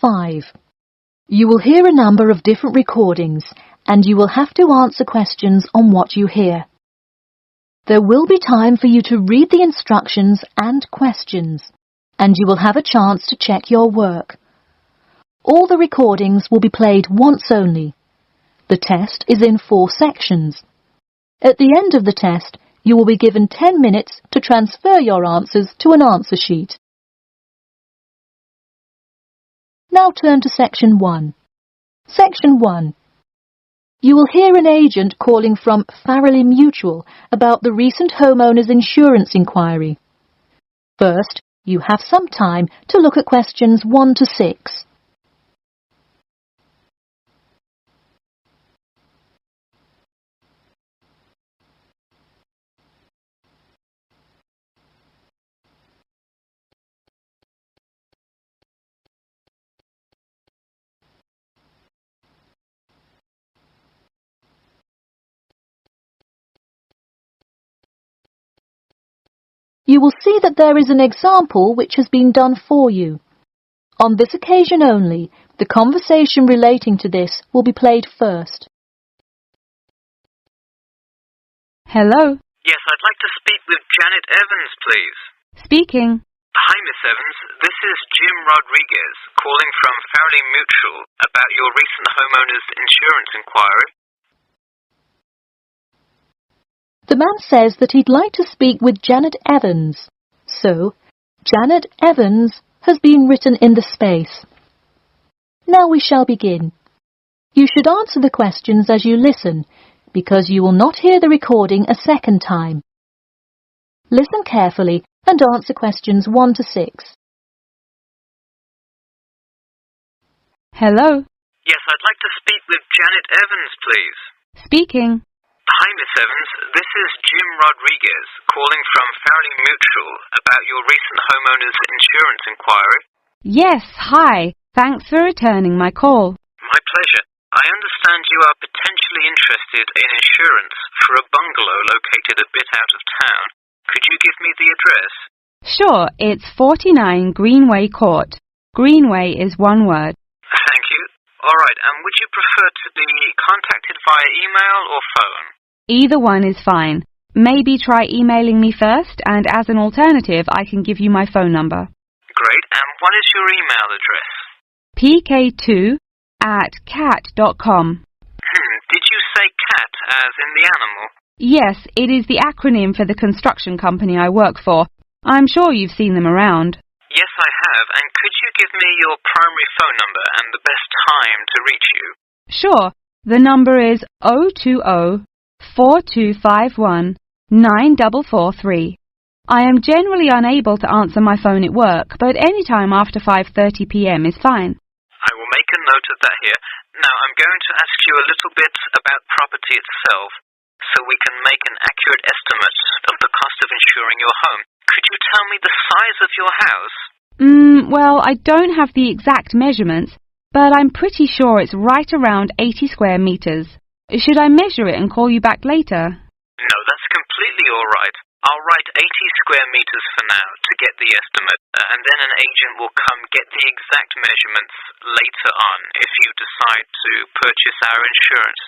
5. You will hear a number of different recordings, and you will have to answer questions on what you hear. There will be time for you to read the instructions and questions, and you will have a chance to check your work. All the recordings will be played once only. The test is in 4 sections. At the end of the test, you will be given 10 minutes to transfer your answers to an answer sheet. Now turn to Section 1. Section 1. You will hear an agent calling from Farrelly Mutual about the recent homeowners insurance inquiry. First, you have some time to look at questions 1 to 6. You will see that there is an example which has been done for you. On this occasion only, the conversation relating to this will be played first. Hello? Yes, I'd like to speak with Janet Evans, please. Speaking. Hi, Miss Evans. This is Jim Rodriguez, calling from Farrelly Mutual about your recent homeowners insurance inquiry. The man says that he'd like to speak with Janet Evans. So, Janet Evans has been written in the space. Now we shall begin. You should answer the questions as you listen, because you will not hear the recording a second time. Listen carefully and answer questions 1 to 6. Hello? Yes, I'd like to speak with Janet Evans, please. Speaking. Hi, Miss Evans. This is Jim Rodriguez, calling from Farrelly Mutual about your recent homeowners insurance inquiry. Yes, hi. Thanks for returning my call. My pleasure. I understand you are potentially interested in insurance for a bungalow located a bit out of town. Could you give me the address? Sure, it's 49 Greenway Court. Greenway is one word. Thank you. All right, and would you prefer to be contacted via email or phone? Either one is fine. Maybe try emailing me first, and as an alternative, I can give you my phone number. Great, and what is your email address? pk2@cat.com. Did you say cat as in the animal? Yes, it is the acronym for the construction company I work for. I'm sure you've seen them around. Yes, I have, and could you give me your primary phone number and the best time to reach you? Sure, the number is 020-4251-9443. I am generally unable to answer my phone at work, but any time after 5:30 p.m. is fine. I will make a note of that here. Now, I'm going to ask you a little bit about property itself, so we can make an accurate estimate of the cost of insuring your home. Could you tell me the size of your house? Well, I don't have the exact measurements, but I'm pretty sure it's right around 80 square meters. Should I measure it and call you back later? No, that's completely all right. I'll write 80 square meters for now to get the estimate, and then an agent will come get the exact measurements later on if you decide to purchase our insurance.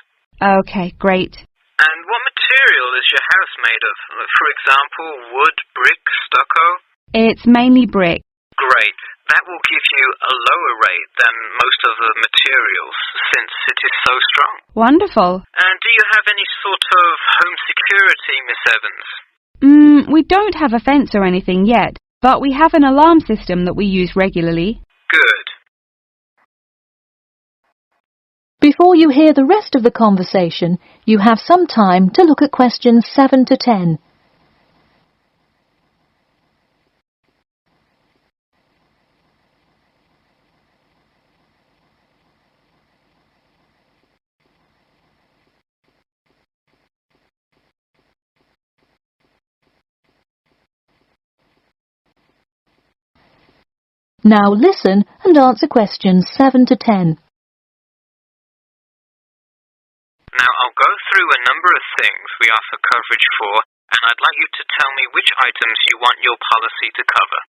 Okay, great. And what material is your house made of? For example, wood, brick, stucco? It's mainly brick. Great. That will give you a lower rate than most of the materials, since it is so strong. Wonderful. And do you have any sort of home security, Miss Evans? We don't have a fence or anything yet, but we have an alarm system that we use regularly. Good. Before you hear the rest of the conversation, you have some time to look at questions 7 to 10. Now listen and answer questions 7 to 10. Now I'll go through a number of things we offer coverage for, and I'd like you to tell me which items you want your policy to cover.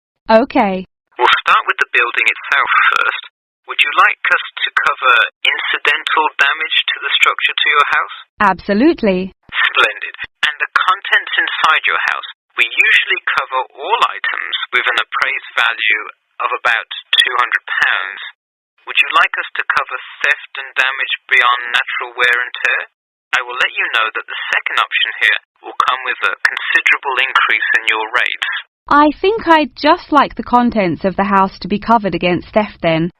Okay. We'll start with the building itself first. Would you like us to cover incidental damage to the structure to your house? Absolutely. Splendid. And the contents inside your house? We usually cover all items with an appraised value of about £200. Would you like us to cover theft and damage beyond natural wear and tear? I will let you know that the second option here will come with a considerable increase in your rates. I think I'd just like the contents of the house to be covered against theft then.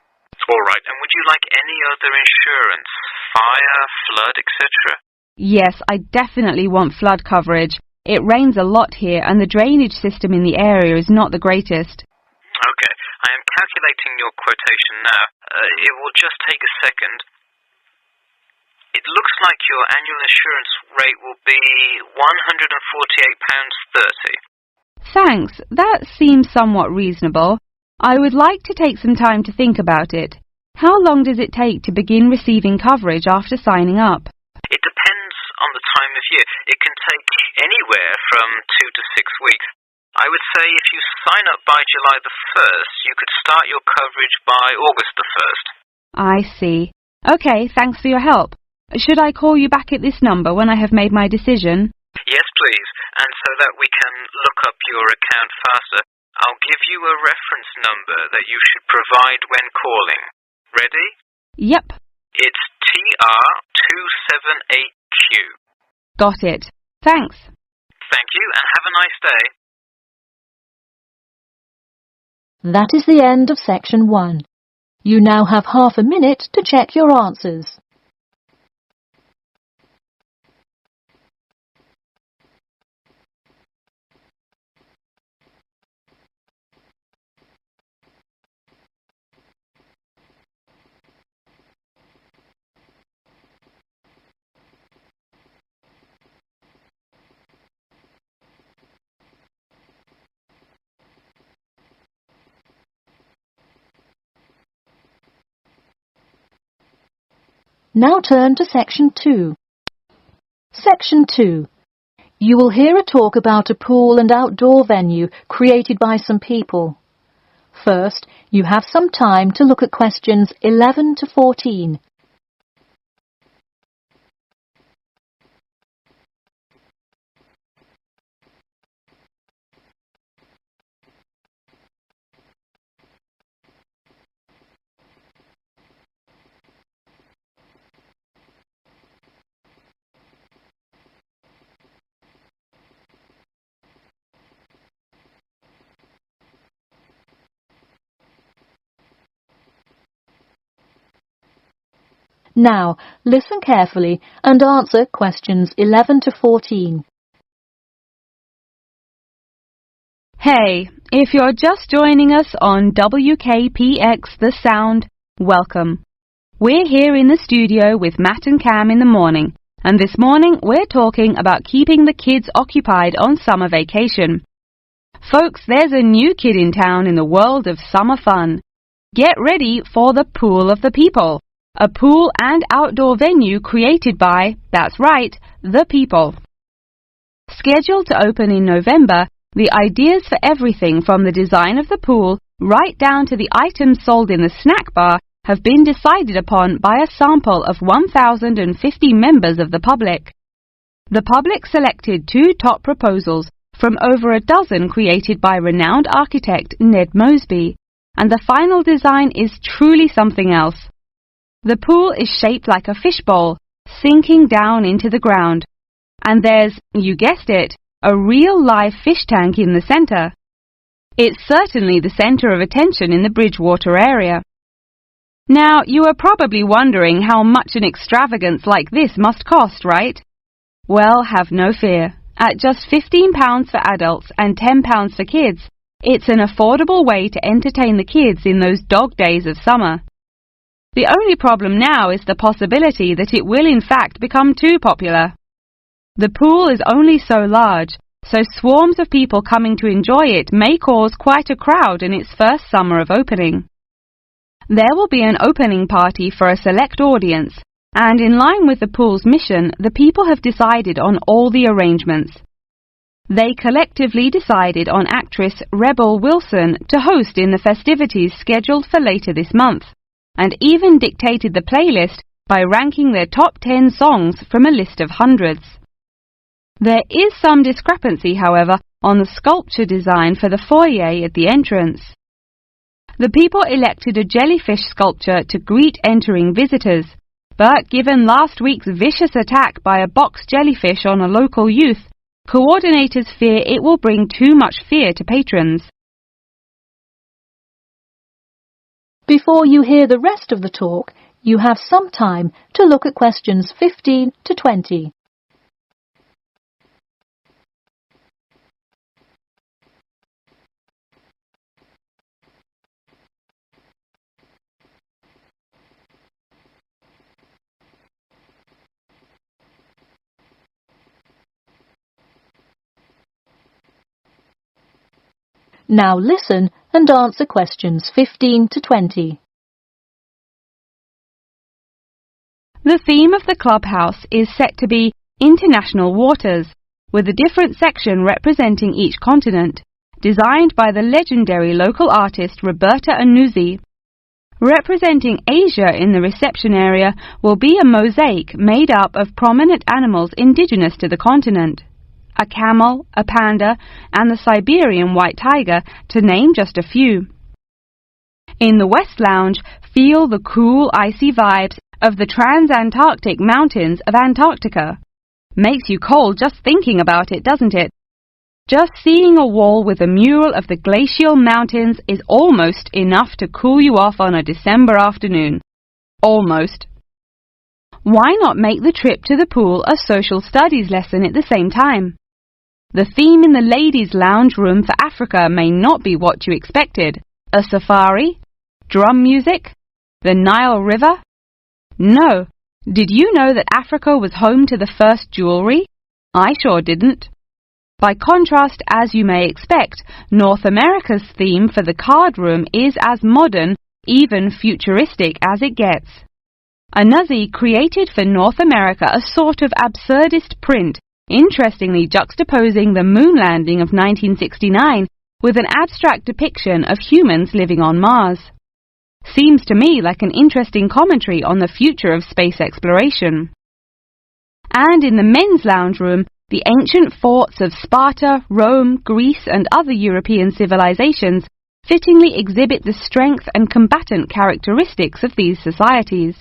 All right, and would you like any other insurance? Fire, flood, etc.? Yes, I definitely want flood coverage. It rains a lot here and the drainage system in the area is not the greatest. Okay, I am calculating your quotation now. It will just take a second. It looks like your annual insurance rate will be £148.30. Thanks, that seems somewhat reasonable. I would like to take some time to think about it. How long does it take to begin receiving coverage after signing up? It depends on the time of year. It can take anywhere from 2 to 6 weeks. I would say if you sign up by July the 1st, you could start your coverage by August the 1st. I see. Okay, thanks for your help. Should I call you back at this number when I have made my decision? Yes, please. And so that we can look up your account faster, I'll give you a reference number that you should provide when calling. Ready? Yep. It's TR278Q. Got it. Thanks. Thank you, and have a nice day. That is the end of section 1. You now have half a minute to check your answers. Now turn to section 2. Section 2. You will hear a talk about a pool and outdoor venue created by some people. First, you have some time to look at questions 11 to 14. Now, listen carefully and answer questions 11 to 14. Hey, if you're just joining us on WKPX The Sound, welcome. We're here in the studio with Matt and Cam in the morning, and this morning we're talking about keeping the kids occupied on summer vacation. Folks, there's a new kid in town in the world of summer fun. Get ready for the Pool of the People, a pool and outdoor venue created by, that's right, the people. Scheduled to open in November, the ideas for everything from the design of the pool right down to the items sold in the snack bar have been decided upon by a sample of 1,050 members of the public. The public selected 2 top proposals from over a dozen created by renowned architect Ned Mosby, and the final design is truly something else. The pool is shaped like a fishbowl, sinking down into the ground. And there's, you guessed it, a real live fish tank in the center. It's certainly the center of attention in the Bridgewater area. Now, you are probably wondering how much an extravagance like this must cost, right? Well, have no fear. At just £15 for adults and £10 for kids, it's an affordable way to entertain the kids in those dog days of summer. The only problem now is the possibility that it will in fact become too popular. The pool is only so large, so swarms of people coming to enjoy it may cause quite a crowd in its first summer of opening. There will be an opening party for a select audience, and in line with the pool's mission, the people have decided on all the arrangements. They collectively decided on actress Rebel Wilson to host in the festivities scheduled for later this month. and even dictated the playlist by ranking their top 10 songs from a list of hundreds. There is some discrepancy, however, on the sculpture design for the foyer at the entrance. The people elected a jellyfish sculpture to greet entering visitors, but given last week's vicious attack by a box jellyfish on a local youth, coordinators fear it will bring too much fear to patrons. Before you hear the rest of the talk, you have some time to look at questions 15 to 20. Now listen and answer questions 15 to 20. The theme of the clubhouse is set to be International Waters, with a different section representing each continent, designed by the legendary local artist Roberta Annuzzi. Representing Asia in the reception area will be a mosaic made up of prominent animals indigenous to the continent. A camel, a panda, and the Siberian white tiger, to name just a few. In the West Lounge, feel the cool, icy vibes of the transantarctic mountains of Antarctica. Makes you cold just thinking about it, doesn't it? Just seeing a wall with a mural of the glacial mountains is almost enough to cool you off on a December afternoon. Almost. Why not make the trip to the pool a social studies lesson at the same time? The theme in the ladies' lounge room for Africa may not be what you expected. A safari? Drum music? The Nile River? No. Did you know that Africa was home to the first jewelry? I sure didn't. By contrast, as you may expect, North America's theme for the card room is as modern, even futuristic as it gets. Annuzzi created for North America a sort of absurdist print, interestingly juxtaposing the moon landing of 1969 with an abstract depiction of humans living on Mars. Seems to me like an interesting commentary on the future of space exploration. And in the men's lounge room, the ancient forts of Sparta, Rome, Greece, and other European civilizations fittingly exhibit the strength and combatant characteristics of these societies.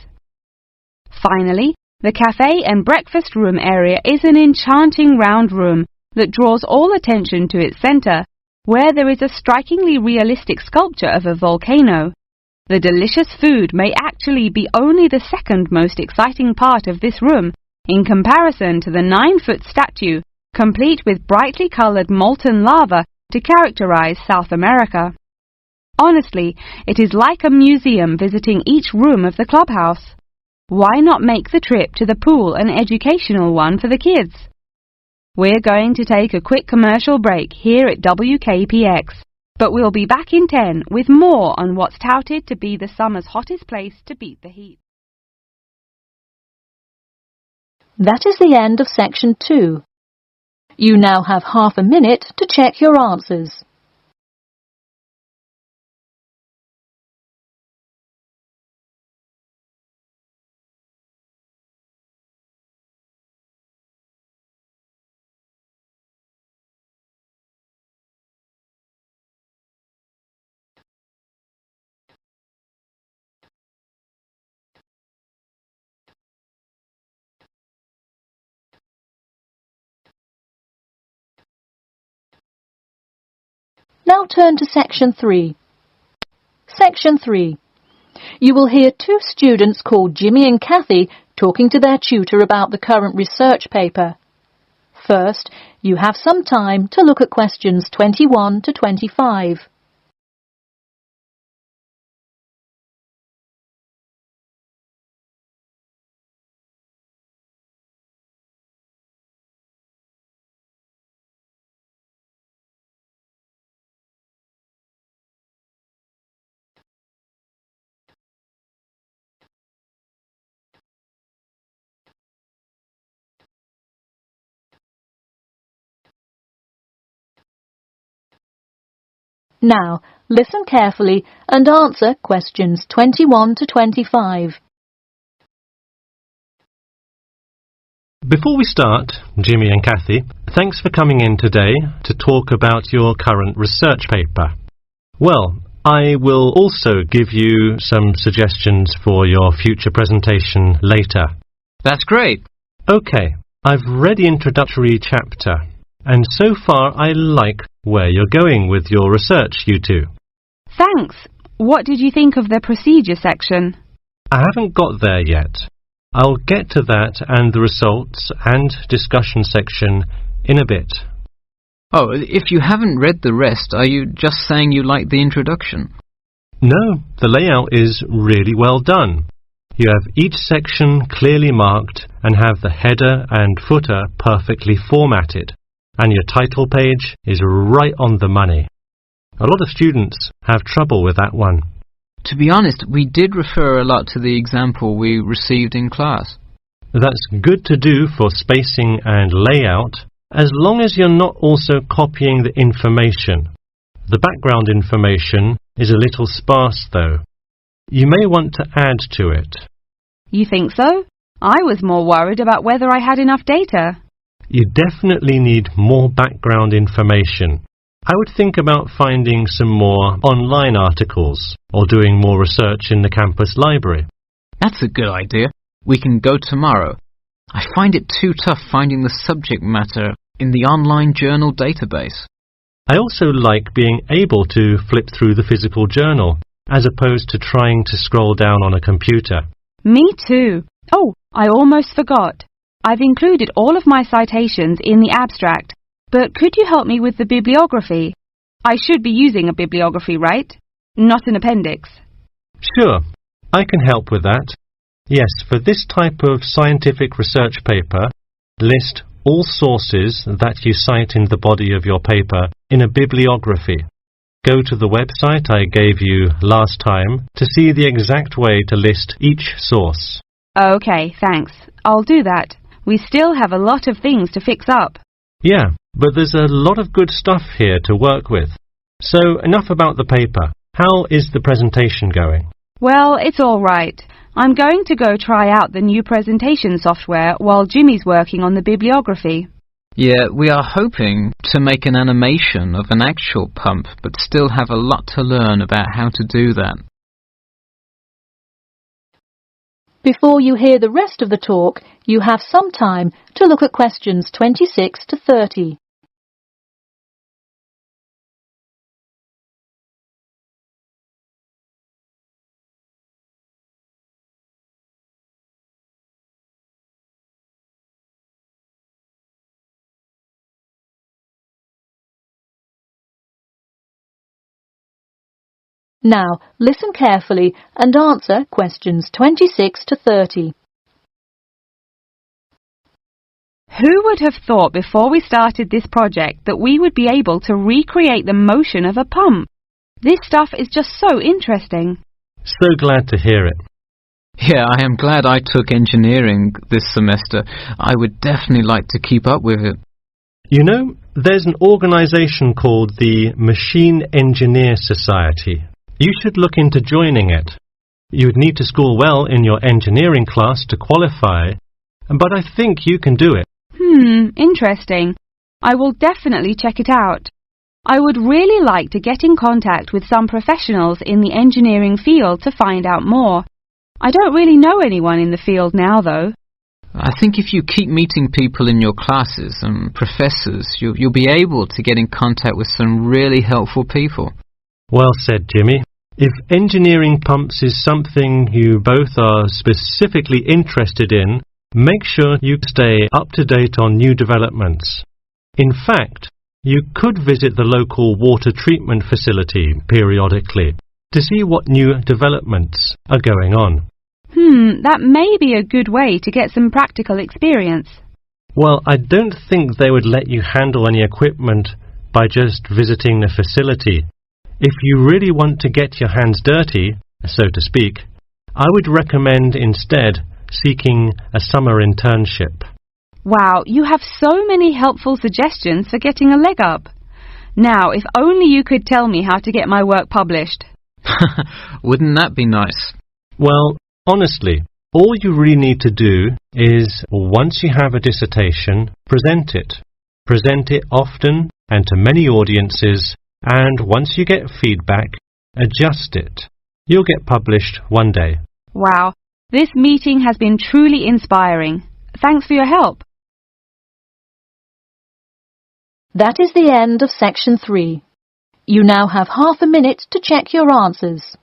Finally, the cafe and breakfast room area is an enchanting round room that draws all attention to its center, where there is a strikingly realistic sculpture of a volcano. The delicious food may actually be only the second most exciting part of this room, in comparison to the 9-foot statue, complete with brightly colored molten lava to characterize South America. Honestly, it is like a museum visiting each room of the clubhouse. Why not make the trip to the pool an educational one for the kids? We're going to take a quick commercial break here at WKPX, but we'll be back in 10 with more on what's touted to be the summer's hottest place to beat the heat. That is the end of section 2. You now have half a minute to check your answers. Now turn to section 3. Section 3. You will hear two students called Jimmy and Kathy talking to their tutor about the current research paper. First, you have some time to look at questions 21 to 25. Now, listen carefully and answer questions 21 to 25. Before we start, Jimmy and Kathy, thanks for coming in today to talk about your current research paper. Well, I will also give you some suggestions for your future presentation later. That's great. OK, I've read the introductory chapter, and so far I like where you're going with your research, you two. Thanks. What did you think of the procedure section? I haven't got there yet. I'll get to that and the results and discussion section in a bit. Oh, if you haven't read the rest, are you just saying you like the introduction? No, the layout is really well done. You have each section clearly marked and have the header and footer perfectly formatted, and your title page is right on the money. A lot of students have trouble with that one. To be honest, we did refer a lot to the example we received in class. That's good to do for spacing and layout, as long as you're not also copying the information. The background information is a little sparse though. You may want to add to it. You think so? I was more worried about whether I had enough data. You definitely need more background information. I would think about finding some more online articles or doing more research in the campus library. That's a good idea. We can go tomorrow. I find it too tough finding the subject matter in the online journal database. I also like being able to flip through the physical journal as opposed to trying to scroll down on a computer. Me too. Oh, I almost forgot. I've included all of my citations in the abstract, but could you help me with the bibliography? I should be using a bibliography, right? Not an appendix. Sure, I can help with that. Yes, for this type of scientific research paper, list all sources that you cite in the body of your paper in a bibliography. Go to the website I gave you last time to see the exact way to list each source. Okay, thanks. I'll do that. We still have a lot of things to fix up. Yeah, but there's a lot of good stuff here to work with. So enough about the paper. How is the presentation going? Well, it's all right. I'm going to go try out the new presentation software while Jimmy's working on the bibliography. Yeah, we are hoping to make an animation of an actual pump, but still have a lot to learn about how to do that. Before you hear the rest of the talk, you have some time to look at questions 26 to 30. Now, listen carefully and answer questions 26 to 30. Who would have thought before we started this project that we would be able to recreate the motion of a pump? This stuff is just so interesting. So glad to hear it. Yeah, I am glad I took engineering this semester. I would definitely like to keep up with it. You know, there's an organisation called the Machine Engineer Society. You should look into joining it. You would need to score well in your engineering class to qualify, but I think you can do it. Interesting. I will definitely check it out. I would really like to get in contact with some professionals in the engineering field to find out more. I don't really know anyone in the field now, though. I think if you keep meeting people in your classes and professors, you'll be able to get in contact with some really helpful people. Well said, Jimmy. If engineering pumps is something you both are specifically interested in, make sure you stay up to date on new developments. In fact, you could visit the local water treatment facility periodically to see what new developments are going on. That may be a good way to get some practical experience. Well, I don't think they would let you handle any equipment by just visiting the facility. If you really want to get your hands dirty, so to speak, I would recommend instead seeking a summer internship. Wow, you have so many helpful suggestions for getting a leg up. Now, if only you could tell me how to get my work published. Wouldn't that be nice? Well, honestly, all you really need to do is, once you have a dissertation, present it. Present it often and to many audiences, and once you get feedback, adjust it. You'll get published one day. Wow, this meeting has been truly inspiring. Thanks for your help. That is the end of section 3. You now have half a minute to check your answers.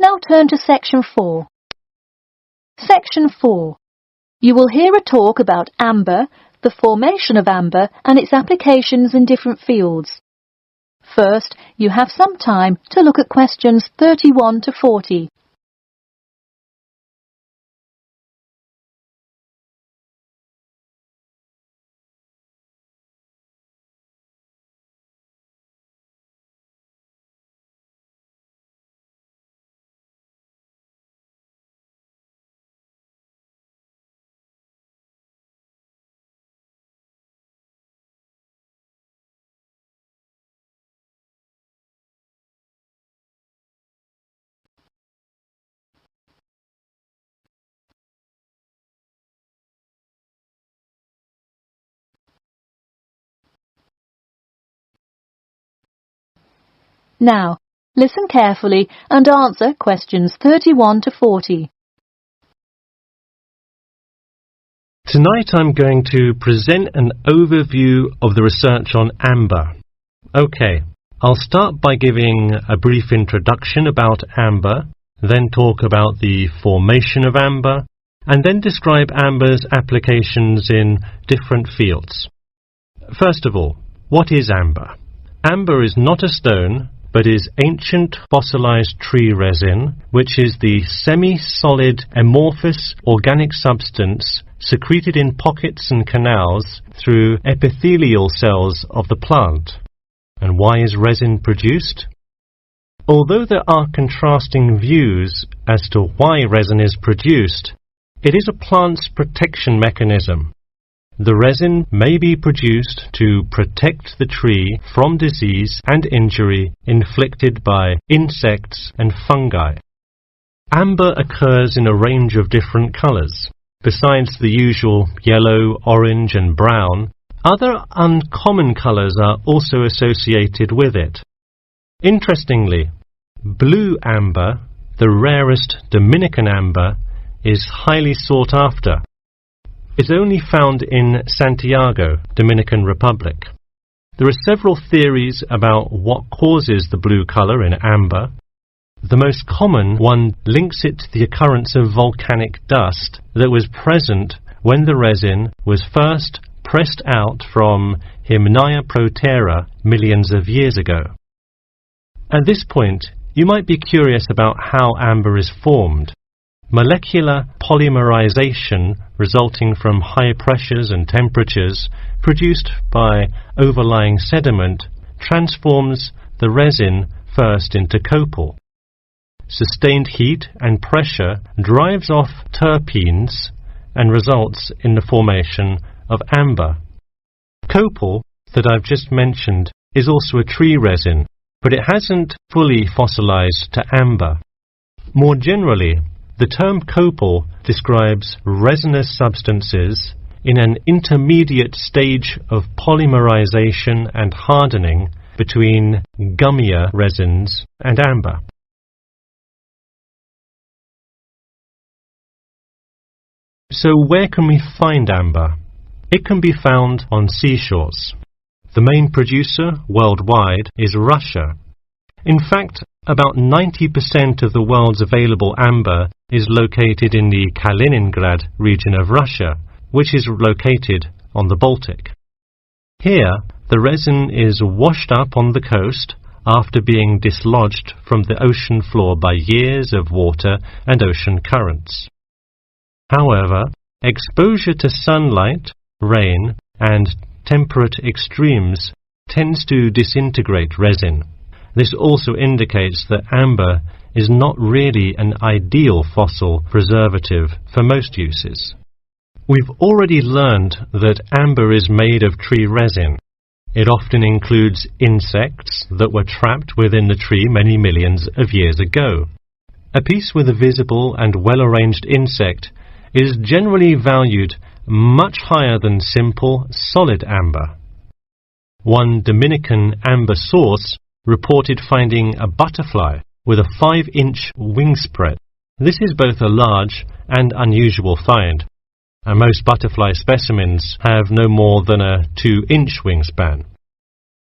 Now turn to section 4. Section 4. You will hear a talk about amber, the formation of amber and its applications in different fields. First, you have some time to look at questions 31 to 40. Now, listen carefully and answer questions 31 to 40. Tonight I'm going to present an overview of the research on amber. Okay, I'll start by giving a brief introduction about amber, then talk about the formation of amber, and then describe amber's applications in different fields. First of all, what is amber? Amber is not a stone, but is ancient fossilized tree resin, which is the semi-solid amorphous organic substance secreted in pockets and canals through epithelial cells of the plant. And why is resin produced? Although there are contrasting views as to why resin is produced, it is a plant's protection mechanism. The resin may be produced to protect the tree from disease and injury inflicted by insects and fungi. Amber occurs in a range of different colours. Besides the usual yellow, orange and brown, other uncommon colours are also associated with it. Interestingly, blue amber, the rarest Dominican amber, is highly sought after. It's only found in Santiago, Dominican Republic. There are several theories about what causes the blue colour in amber. The most common one links it to the occurrence of volcanic dust that was present when the resin was first pressed out from Hymnaea protera millions of years ago. At this point, you might be curious about how amber is formed. Molecular polymerization resulting from high pressures and temperatures produced by overlying sediment transforms the resin first into copal. Sustained heat and pressure drives off terpenes and results in the formation of amber. Copal, that I've just mentioned, is also a tree resin, but it hasn't fully fossilized to amber. More generally, the term copal describes resinous substances in an intermediate stage of polymerization and hardening between gummier resins and amber. So where can we find amber? It can be found on seashores. The main producer worldwide is Russia. In fact, about 90% of the world's available amber is located in the Kaliningrad region of Russia, which is located on the Baltic. Here, the resin is washed up on the coast after being dislodged from the ocean floor by years of water and ocean currents. However, exposure to sunlight, rain, and temperate extremes tends to disintegrate resin. This also indicates that amber is not really an ideal fossil preservative for most uses. We've already learned that amber is made of tree resin. It often includes insects that were trapped within the tree many millions of years ago. A piece with a visible and well-arranged insect is generally valued much higher than simple, solid amber. One Dominican amber source reported finding a butterfly with a 5-inch wingspread. This is both a large and unusual find, and most butterfly specimens have no more than a 2-inch wingspan.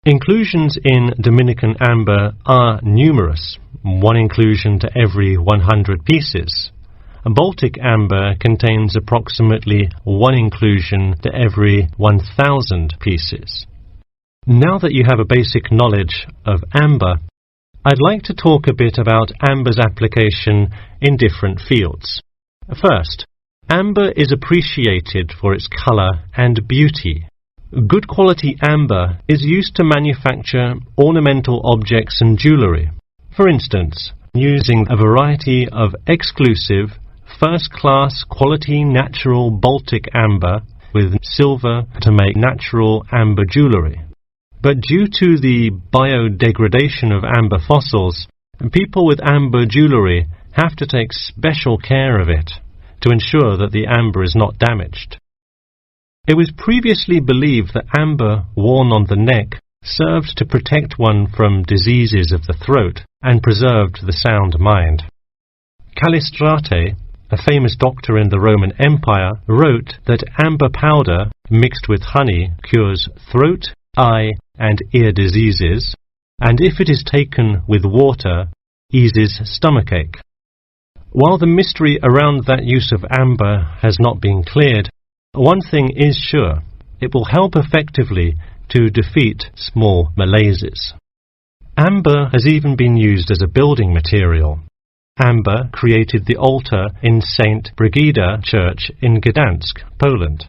Inclusions in Dominican amber are numerous, 1 inclusion to every 100 pieces. Baltic amber contains approximately 1 inclusion to every 1,000 pieces. Now that you have a basic knowledge of amber, I'd like to talk a bit about amber's application in different fields. First, amber is appreciated for its colour and beauty. Good quality amber is used to manufacture ornamental objects and jewellery. For instance, using a variety of exclusive, first-class quality natural Baltic amber with silver to make natural amber jewellery. But due to the biodegradation of amber fossils, people with amber jewellery have to take special care of it to ensure that the amber is not damaged. It was previously believed that amber worn on the neck served to protect one from diseases of the throat and preserved the sound mind. Callistrate, a famous doctor in the Roman Empire, wrote that amber powder mixed with honey cures throat, eye, and ear diseases, and if it is taken with water, eases stomachache. While the mystery around that use of amber has not been cleared, one thing is sure: it will help effectively to defeat small malaises. Amber has even been used as a building material. Amber created the altar in St. Brigida Church in Gdansk, Poland.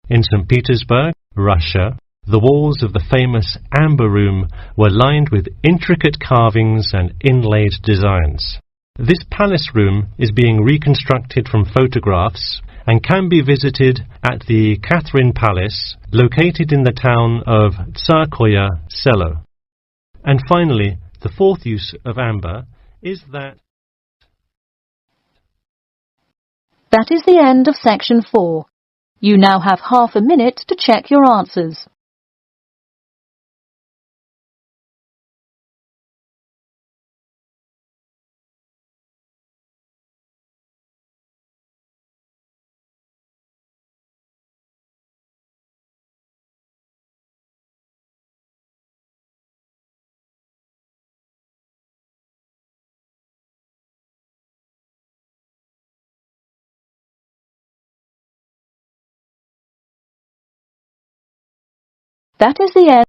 In St. Petersburg, Russia, the walls of the famous Amber Room were lined with intricate carvings and inlaid designs. This palace room is being reconstructed from photographs and can be visited at the Catherine Palace, located in the town of Tsarskoye Selo. And finally, the fourth use of amber is that... That is the end of section 4. You now have half a minute to check your answers. That is the end.